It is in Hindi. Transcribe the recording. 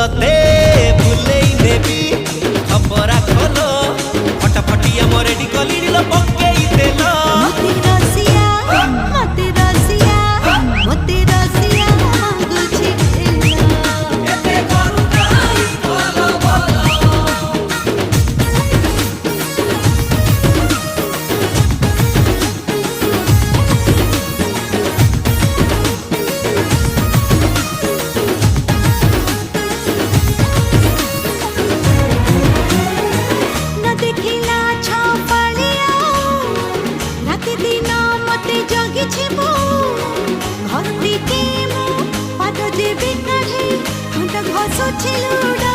तते भूलेई नेबी खबरा खोलो फटाफटिया मोर रेडी कली लो पक्केई देलो मते रसिया मांगुछि एते करुणाई बोलो बोलो न देखिला छपालिया राति दिन मते जगिछि मो घर दिके मो पाद जेबे काढे हंट घसुछि लुड